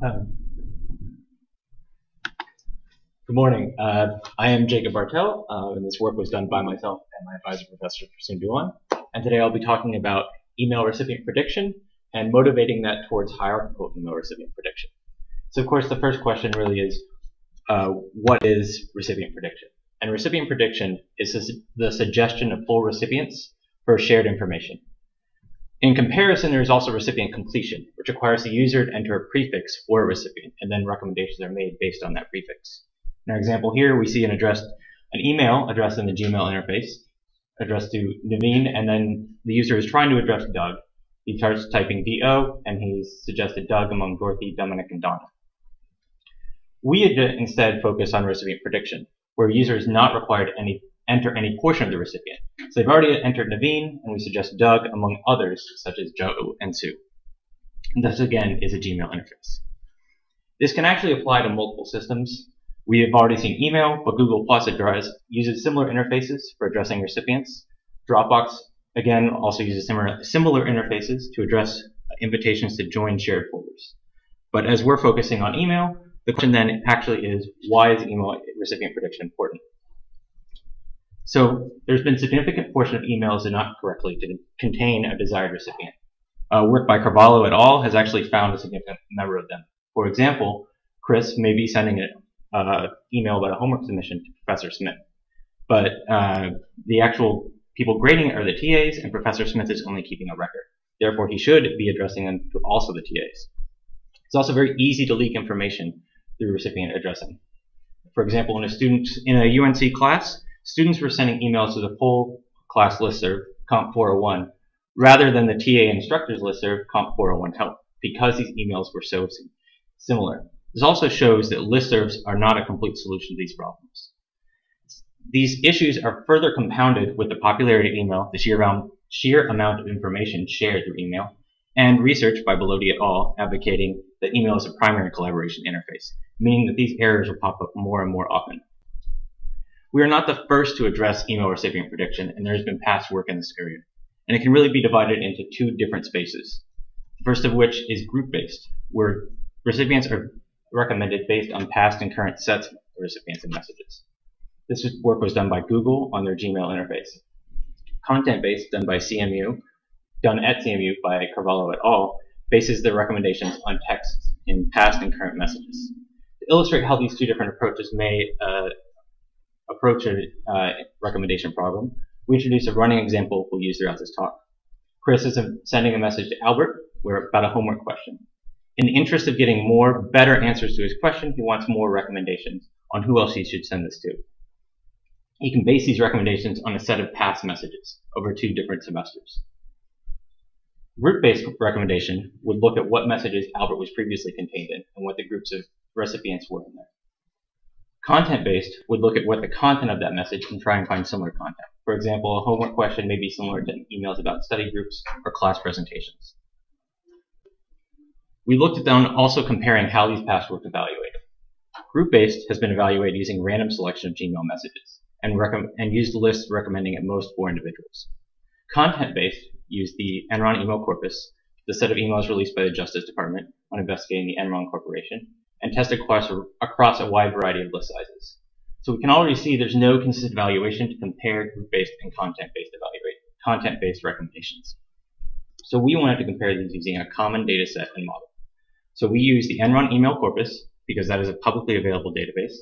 Good morning. I am Jacob Bartel, and this work was done by myself and my advisor, Professor Christine Duan. And today I'll be talking about email recipient prediction and motivating that towards hierarchical email recipient prediction. So, of course, the first question really is, what is recipient prediction? And recipient prediction is the suggestion of full recipients for shared information. In comparison, there is also recipient completion, which requires the user to enter a prefix for a recipient, and then recommendations are made based on that prefix. In our example here, we see an email addressed in the Gmail interface, addressed to Naveen, and then the user is trying to address Doug. He starts typing DO, and he's suggested Doug among Dorothy, Dominic, and Donna. We instead focus on recipient prediction, where a user is not required to enter any portion of the recipient. So they've already entered Naveen, and we suggest Doug among others, such as Joe and Sue. And this, again, is a Gmail interface. This can actually apply to multiple systems. We have already seen email, but Google Plus uses similar interfaces for addressing recipients. Dropbox, again, also uses similar interfaces to address invitations to join shared folders. But as we're focusing on email, the question then actually is, why is email recipient prediction important? So there's been a significant portion of emails that not correctly contain a desired recipient. Work by Carvalho et al. Has actually found a significant number of them. For example, Chris may be sending an email about a homework submission to Professor Smith, but the actual people grading it are the TAs, and Professor Smith is only keeping a record. Therefore, he should be addressing them to also the TAs. It's also very easy to leak information through recipient addressing. For example, in a UNC class, students were sending emails to the full class listserv, Comp 401, rather than the TA instructors listserv, Comp 401 Help, because these emails were so similar. This also shows that listservs are not a complete solution to these problems. These issues are further compounded with the popularity of email, the sheer amount of information shared through email, and research by Bellotti et al. Advocating that email is a primary collaboration interface, meaning that these errors will pop up more and more often. We are not the first to address email recipient prediction, and there has been past work in this area. And it can really be divided into two different spaces. The first of which is group-based, where recipients are recommended based on past and current sets of recipients and messages. This work was done by Google on their Gmail interface. Content-based, done by CMU, done at CMU by Carvalho et al., bases their recommendations on texts in past and current messages. To illustrate how these two different approaches may approach a recommendation problem, we introduce a running example we'll use throughout this talk. Chris is sending a message to Albert about a homework question. In the interest of getting better answers to his question, he wants more recommendations on who else he should send this to. He can base these recommendations on a set of past messages over 2 different semesters. Group-based recommendation would look at what messages Albert was previously contained in and what the groups of recipients were in there. Content-based would look at what the content of that message and try and find similar content. For example, a homework question may be similar to emails about study groups or class presentations. We looked at them also comparing how these past work evaluated. Group-based has been evaluated using random selection of Gmail messages and used lists recommending at most 4 individuals. Content-based used the Enron email corpus, the set of emails released by the Justice Department on investigating the Enron Corporation, and tested across a wide variety of list sizes. So we can already see there's no consistent evaluation to compare group-based and content-based recommendations. So we wanted to compare these using a common data set and model. So we used the Enron email corpus, because that is a publicly available database,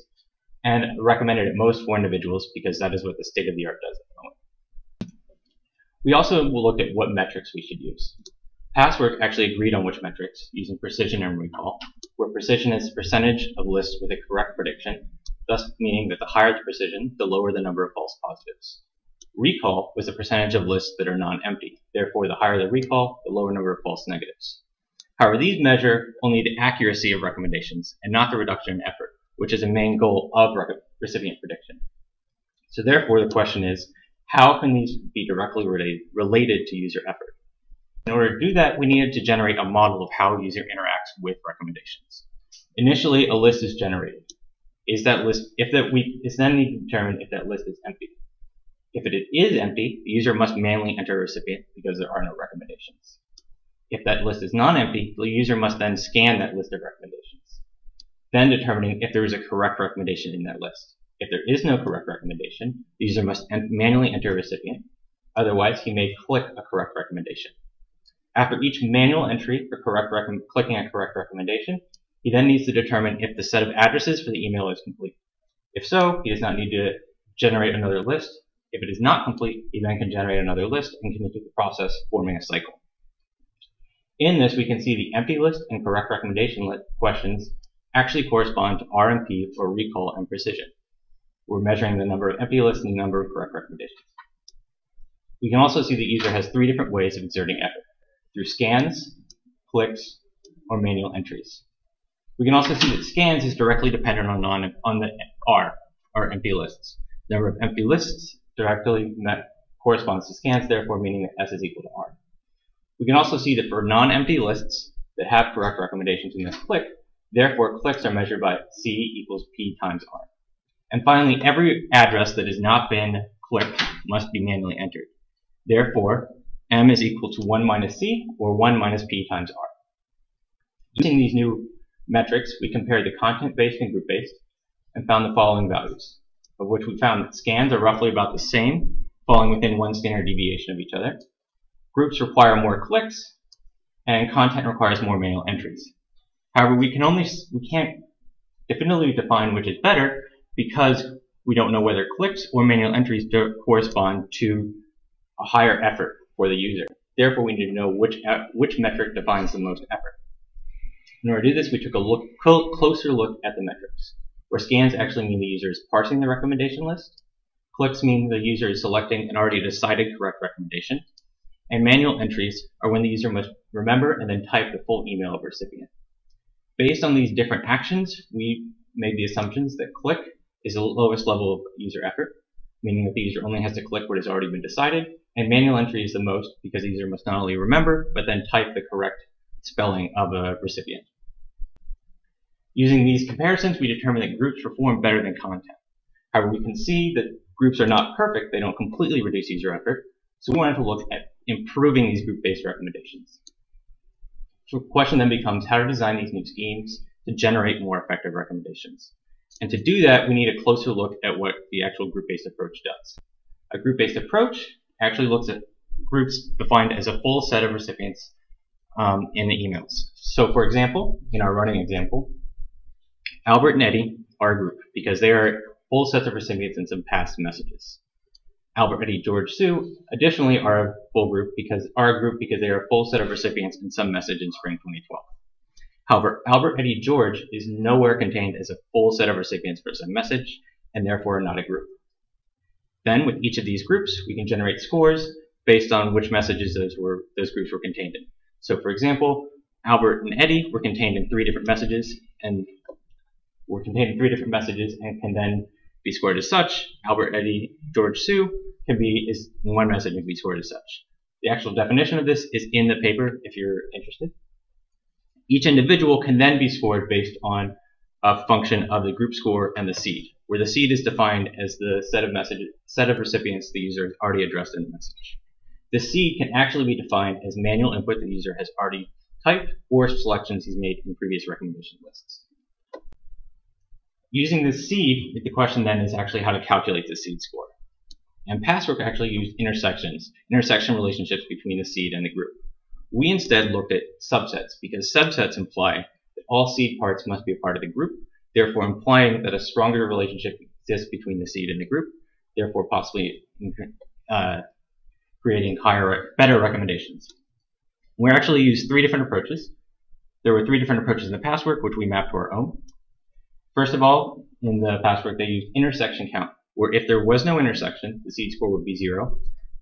and recommended at most 4 individuals, because that is what the state-of-the-art does at the moment. We also looked at what metrics we should use. Past work actually agreed on which metrics, using precision and recall, where precision is the percentage of lists with a correct prediction, thus meaning that the higher the precision, the lower the number of false positives. Recall was the percentage of lists that are non-empty, therefore the higher the recall, the lower number of false negatives. However, these measure only the accuracy of recommendations and not the reduction in effort, which is a main goal of recipient prediction. So therefore, the question is, how can these be directly related to user effort? In order to do that, we needed to generate a model of how a user interacts with recommendations. Initially, a list is generated. It's then need to determine if that list is empty. If it is empty, the user must manually enter a recipient because there are no recommendations. If that list is non-empty, the user must then scan that list of recommendations. then determining if there is a correct recommendation in that list. If there is no correct recommendation, the user must manually enter a recipient. Otherwise, he may click a correct recommendation. After each manual entry for clicking a correct recommendation, he then needs to determine if the set of addresses for the email is complete. If so, he does not need to generate another list. If it is not complete, he then can generate another list and continue the process, forming a cycle. In this, we can see the empty list and correct recommendation questions actually correspond to RMP, or recall and precision. We're measuring the number of empty lists and the number of correct recommendations. We can also see the user has 3 different ways of exerting effort: through scans, clicks, or manual entries. We can also see that scans is directly dependent on the R, or empty lists. The number of empty lists directly corresponds to scans, therefore meaning that S is equal to R. We can also see that for non-empty lists that have correct recommendations in this click, therefore clicks are measured by C equals P times R. And finally, every address that has not been clicked must be manually entered. Therefore, M is equal to 1 minus C, or 1 minus P times R. Using these new metrics, we compared the content-based and group-based and found the following values, of which we found that scans are roughly about the same, falling within 1 standard deviation of each other. Groups require more clicks, and content requires more manual entries. However, we can't definitively define which is better because we don't know whether clicks or manual entries correspond to a higher effort for the user. Therefore, we need to know which metric defines the most effort. In order to do this, we took a closer look at the metrics, where scans actually mean the user is parsing the recommendation list, clicks mean the user is selecting an already decided correct recommendation, and manual entries are when the user must remember and then type the full email of the recipient. Based on these different actions, we made the assumptions that click is the lowest level of user effort, meaning that the user only has to click what has already been decided, and manual entry is the most because the user must not only remember, but then type the correct spelling of a recipient. Using these comparisons, we determined that groups perform better than content. However, we can see that groups are not perfect, they don't completely reduce user effort, so we wanted to look at improving these group-based recommendations. So the question then becomes how to design these new schemes to generate more effective recommendations. And to do that, we need a closer look at what the actual group-based approach does. A group-based approach actually looks at groups defined as a full set of recipients in the emails. So for example, in our running example, Albert and Eddie are a group because they are full sets of recipients in some past messages. Albert, Eddie, George, Sue additionally are a full group because they are a full set of recipients in some message in spring 2012. However, Albert, Eddie, George is nowhere contained as a full set of recipients for some message and therefore not a group. Then with each of these groups, we can generate scores based on which messages those groups were contained in. So for example, Albert and Eddie were contained in 3 different messages and can then be scored as such. Albert, Eddie, George, Sue is one message and can be scored as such. The actual definition of this is in the paper if you're interested. Each individual can then be scored based on a function of the group score and the seed, where the seed is defined as the set of recipients the user has already addressed in the message. The seed can actually be defined as manual input the user has already typed or selections he's made in previous recommendation lists. Using the seed, the question then is actually how to calculate the seed score. And past work actually used intersection relationships between the seed and the group. We instead looked at subsets because subsets imply that all seed parts must be a part of the group, therefore implying that a stronger relationship exists between the seed and the group, therefore possibly creating better recommendations. We actually used 3 different approaches. There were 3 different approaches in the past work, which we mapped to our own. First of all, in the past work, they used intersection count, where if there was no intersection, the seed score would be 0.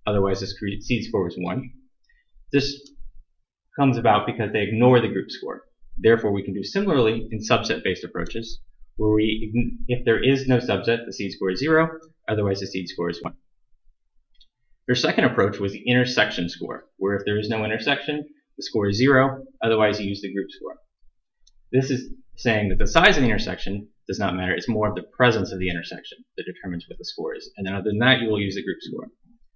Otherwise, the seed score was 1. This comes about because they ignore the group score. Therefore, we can do similarly in subset-based approaches, where if there is no subset, the seed score is 0. Otherwise, the seed score is 1. Their second approach was the intersection score, where if there is no intersection, the score is 0. Otherwise, you use the group score. This is saying that the size of the intersection does not matter. It's more of the presence of the intersection that determines what the score is. And then other than that, you will use the group score.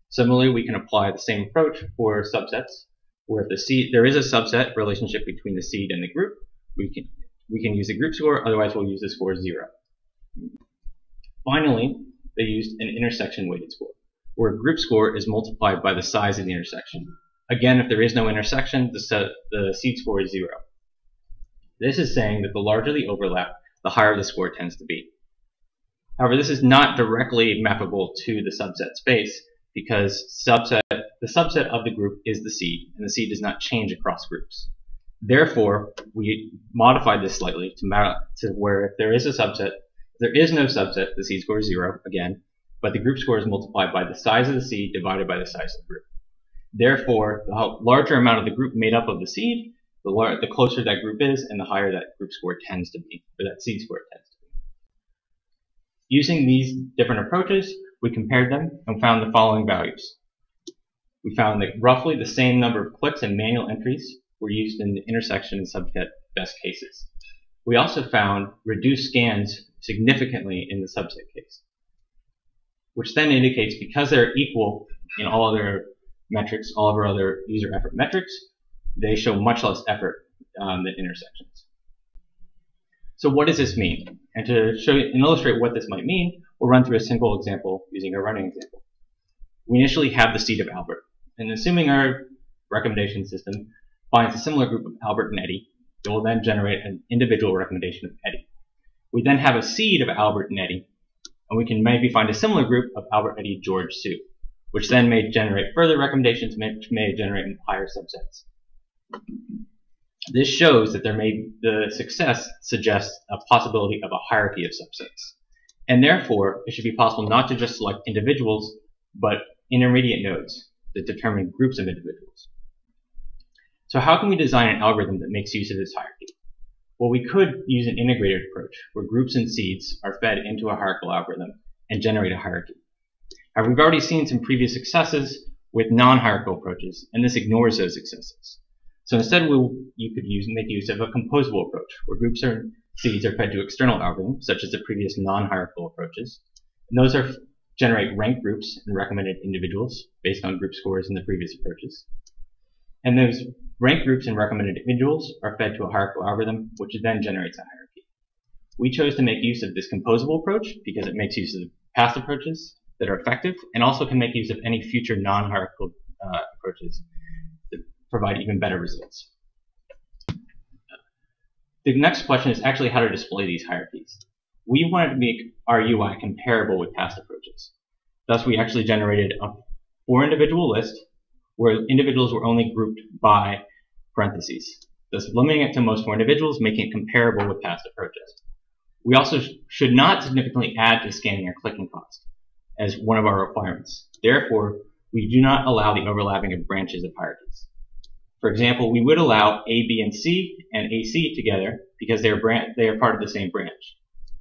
Similarly, we can apply the same approach for subsets, where if there is a subset relationship between the seed and the group, we can We can use the group score, otherwise we'll use the score 0. Finally, they used an intersection weighted score, where a group score is multiplied by the size of the intersection. Again, if there is no intersection, the seed score is 0. This is saying that the larger the overlap, the higher the score tends to be. However, this is not directly mappable to the subset space because the subset of the group is the seed, and the seed does not change across groups. Therefore, we modified this slightly to where if there is a subset, if there is no subset, the seed score is 0 again, but the group score is multiplied by the size of the seed divided by the size of the group. Therefore, the larger amount of the group made up of the seed, the closer that group is, and the higher that group score tends to be, or that seed score tends to be. Using these different approaches, we compared them and found the following values. We found that roughly the same number of clicks and manual entries were used in the intersection and subset best cases. We also found reduced scans significantly in the subset case, which then indicates because they're equal in all other metrics, all of our other user effort metrics, they show much less effort than intersections. So what does this mean? And to show you and illustrate what this might mean, we'll run through a simple example using a running example. We initially have the seed of Albert, and assuming our recommendation system finds a similar group of Albert and Eddie, it will then generate an individual recommendation of Eddie. We then have a seed of Albert and Eddie, and we can maybe find a similar group of Albert, Eddie, George, Sue, which then may generate further recommendations, which may generate higher subsets. This shows that the success suggests a possibility of a hierarchy of subsets. And therefore, it should be possible not to just select individuals, but intermediate nodes that determine groups of individuals. So how can we design an algorithm that makes use of this hierarchy? Well, we could use an integrated approach where groups and seeds are fed into a hierarchical algorithm and generate a hierarchy. However, we've already seen some previous successes with non-hierarchical approaches, and this ignores those successes. So instead, you could make use of a composable approach, where groups or seeds are fed to external algorithms, such as the previous non-hierarchical approaches. And those generate ranked groups and recommended individuals based on group scores in the previous approaches. And those ranked groups and recommended individuals are fed to a hierarchical algorithm, which then generates a hierarchy. We chose to make use of this composable approach because it makes use of past approaches that are effective and also can make use of any future non-hierarchical approaches that provide even better results. The next question is actually how to display these hierarchies. We wanted to make our UI comparable with past approaches. Thus, we actually generated a 4-individual list where individuals were only grouped by parentheses, thus limiting it to most 4 individuals, making it comparable with past approaches. We also should not significantly add to scanning or clicking cost as one of our requirements. Therefore, we do not allow the overlapping of branches of hierarchies. For example, we would allow A, B, and C and AC together because they are part of the same branch.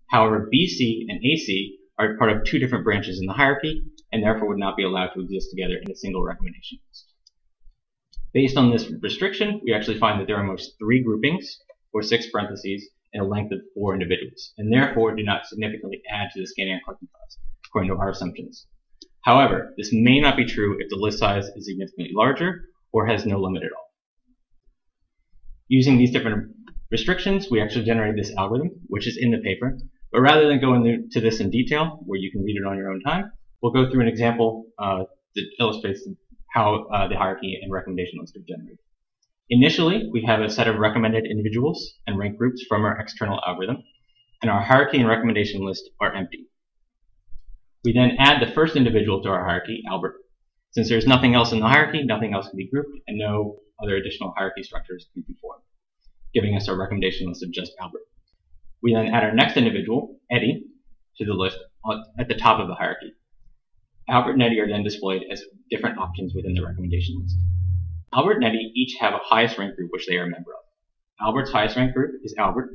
However, BC and AC are part of 2 different branches in the hierarchy and therefore would not be allowed to exist together in a single recommendation list. Based on this restriction, we actually find that there are most 3 groupings or 6 parentheses and a length of 4 individuals, and therefore do not significantly add to the scanning and clicking cost, according to our assumptions. However, this may not be true if the list size is significantly larger or has no limit at all. Using these different restrictions, we actually generated this algorithm, which is in the paper, but rather than go into this in detail, where you can read it on your own time, we'll go through an example that illustrates how the hierarchy and recommendation list are generated. Initially, we have a set of recommended individuals and ranked groups from our external algorithm, and our hierarchy and recommendation list are empty. We then add the first individual to our hierarchy, Albert. Since there's nothing else in the hierarchy, nothing else can be grouped, and no other additional hierarchy structures can be formed, giving us our recommendation list of just Albert. We then add our next individual, Eddie, to the list at the top of the hierarchy. Albert and Eddie are then displayed as different options within the recommendation list. Albert and Eddie each have a highest ranked group which they are a member of. Albert's highest ranked group is Albert,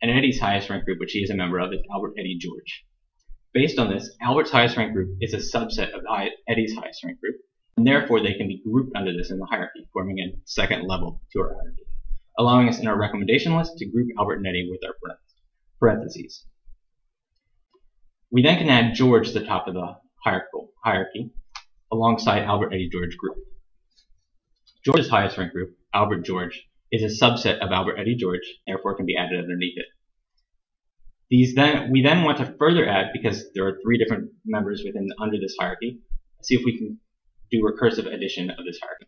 and Eddie's highest ranked group, which he is a member of, is Albert, Eddie, George. Based on this, Albert's highest ranked group is a subset of Eddie's highest ranked group, and therefore they can be grouped under this in the hierarchy, forming a second level to our hierarchy, allowing us in our recommendation list to group Albert and Eddie with our parentheses. We then can add George to the top of the hierarchy alongside Albert, Eddie, George group. George's highest ranked group, Albert, George, is a subset of Albert, Eddie, George, therefore can be added underneath it. We then want to further add, because there are 3 different members under this hierarchy, see if we can do recursive addition of this hierarchy.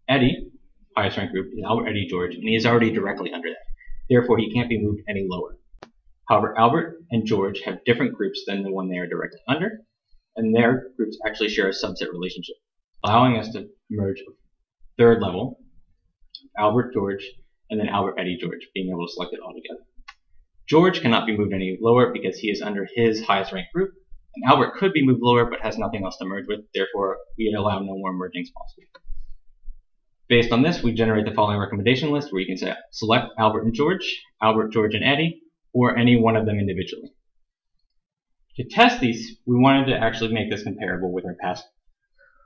Eddie, highest rank group, is Albert, Eddie, George, and he is already directly under that. Therefore, he can't be moved any lower. However, Albert and George have different groups than the one they are directly under, and their groups actually share a subset relationship, allowing us to merge a 3rd level, Albert, George, and then Albert, Eddie, George, being able to select it all together. George cannot be moved any lower because he is under his highest rank group, and Albert could be moved lower but has nothing else to merge with, therefore we allow no more mergings possible. Based on this, we generate the following recommendation list where you can say select Albert, George, and Eddie, or any one of them individually. To test these, we wanted to actually make this comparable with our past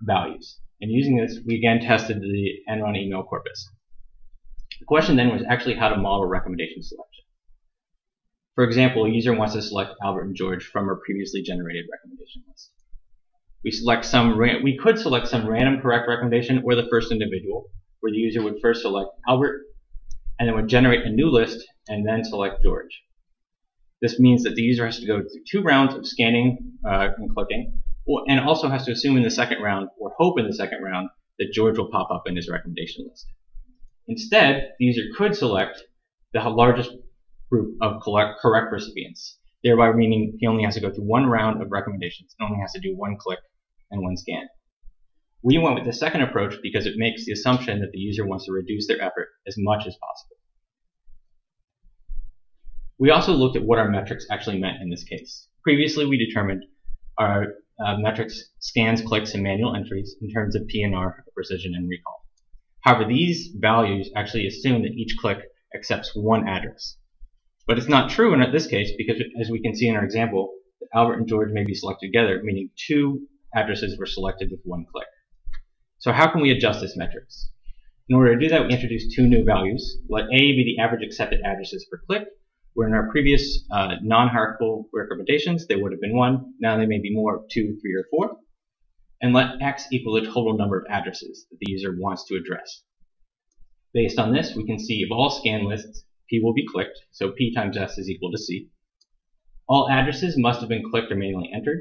values. And using this, we again tested the Enron email corpus. The question then was actually how to model recommendation selection. For example, a user wants to select Albert and George from our previously generated recommendation list. We could select some random correct recommendation or the first individual, where the user would first select Albert and then would generate a new list and then select George. This means that the user has to go through 2 rounds of scanning and clicking, and also has to assume in the second round, or hope in the second round, that George will pop up in his recommendation list. Instead, the user could select the largest group of correct recipients, thereby meaning he only has to go through 1 round of recommendations and only has to do 1 click and 1 scan. We went with the second approach because it makes the assumption that the user wants to reduce their effort as much as possible. We also looked at what our metrics actually meant in this case. Previously, we determined our metrics, scans, clicks, and manual entries in terms of PNR, precision, and recall. However, these values actually assume that each click accepts 1 address. But it's not true in this case because, as we can see in our example, that Albert and George may be selected together, meaning 2 addresses were selected with 1 click. So how can we adjust this metrics? In order to do that, we introduced 2 new values. Let A be the average accepted addresses per click, where in our previous non-hierarchical recommendations, they would have been 1. Now they may be more, 2, 3, or 4. And let X equal the total number of addresses that the user wants to address. Based on this, we can see of all scan lists, P will be clicked, so P times S is equal to C. All addresses must have been clicked or manually entered.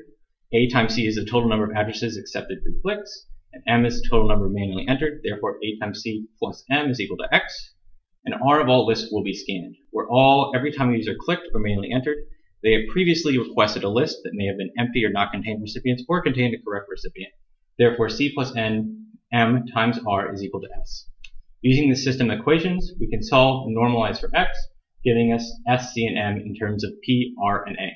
A times C is the total number of addresses accepted through clicks, and M is the total number manually entered, therefore A times C plus M is equal to X. And R of all lists will be scanned, where every time a user clicked or manually entered, they have previously requested a list that may have been empty or not contained recipients or contained a correct recipient. Therefore, C plus M times R is equal to S. Using the system equations, we can solve and normalize for X, giving us S, C, and M in terms of P, R, and A.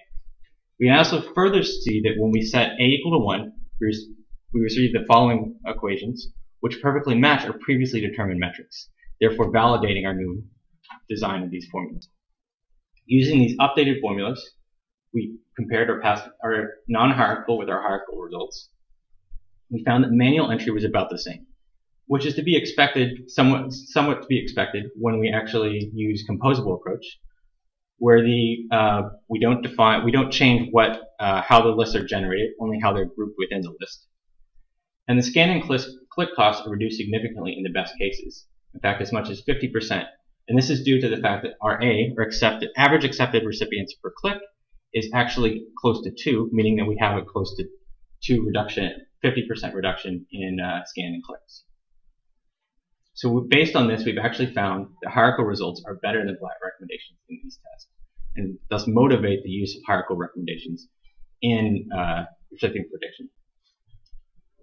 We can also further see that when we set A equal to 1, we receive the following equations, which perfectly match our previously determined metrics, therefore validating our new design of these formulas. Using these updated formulas, we compared our non-hierarchical with our hierarchical results. We found that manual entry was about the same, which is to be expected, somewhat to be expected when we actually use composable approach, where we don't change how the lists are generated, only how they're grouped within the list. And the scan and click costs are reduced significantly in the best cases, in fact as much as 50%. And this is due to the fact that our A, or average accepted recipients per click, is actually close to 2, meaning that we have a close to 50% reduction in scan and clicks. So based on this, we've actually found that hierarchical results are better than flat recommendations in these tests, and thus motivate the use of hierarchical recommendations in recipient prediction.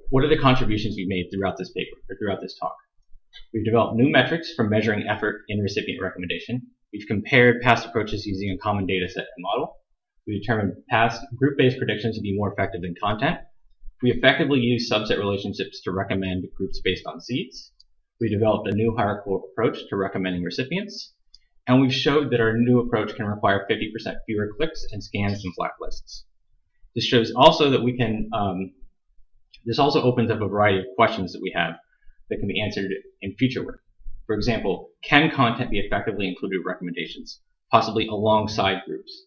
What are the contributions we've made throughout this paper, or throughout this talk? We've developed new metrics for measuring effort in recipient recommendation. We've compared past approaches using a common data set and model. We determined past group-based predictions to be more effective than content. We effectively use subset relationships to recommend groups based on seeds. We developed a new hierarchical approach to recommending recipients. And we've showed that our new approach can require 50% fewer clicks and scans than flat lists. This shows also that we can, this also opens up a variety of questions that we have that can be answered in future work. For example, can content be effectively included with recommendations, possibly alongside groups?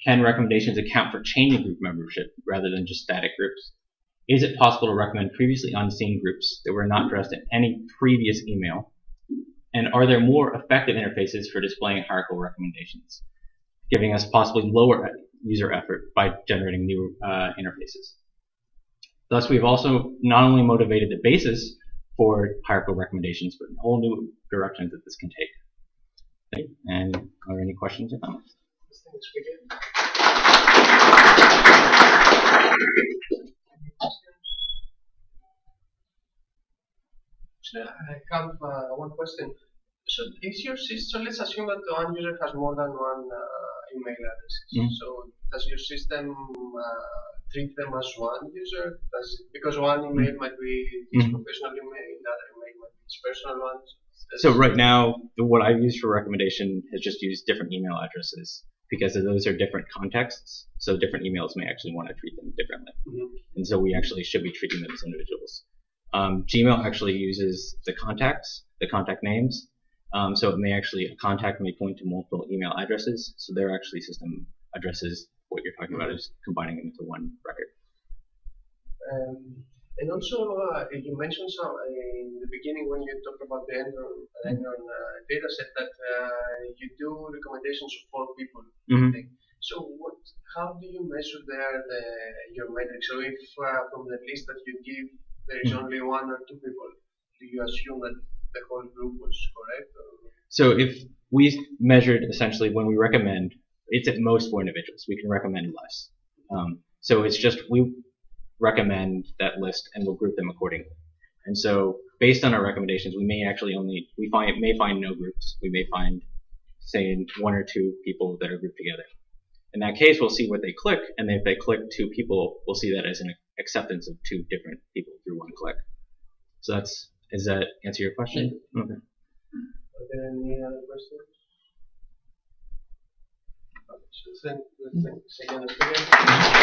Can recommendations account for changing group membership rather than just static groups? Is it possible to recommend previously unseen groups that were not addressed in any previous email? And are there more effective interfaces for displaying hierarchical recommendations, giving us possibly lower user effort by generating new interfaces? Thus, we've also not only motivated the basis for hierarchical recommendations, but whole new directions that this can take. Okay. And are there any questions or comments? I have one question. So, is your system? So let's assume that one user has more than one email addresses. So, does your system treat them as one user? Because one email might be his professional email, the other email might be his personal one. So right now, what I've used for recommendation has just used different email addresses because those are different contexts. So different emails may actually want to treat them differently, and so we actually should be treating them as individuals. Gmail actually uses the contact names, so it may actually, a contact may point to multiple email addresses, so they're actually system addresses. What you're talking about is combining them into one record. And also, you mentioned some in the beginning when you talked about the Enron data set that you do recommendations for 4 people. So how do you measure there your metrics? So if from the list that you give there is only 1 or 2 people, do you assume that the whole group was correct? Or? So if we measured essentially when we recommend, it's at most 4 individuals. We can recommend less. So it's just we recommend that list and we'll group them accordingly. And so based on our recommendations, we may actually may find no groups. We may find, say, 1 or 2 people that are grouped together. In that case, we'll see what they click, and if they click 2 people, we'll see that as an acceptance of 2 different people through 1 click. So does that answer your question? Okay. Are there any other questions? Okay, so thanks again.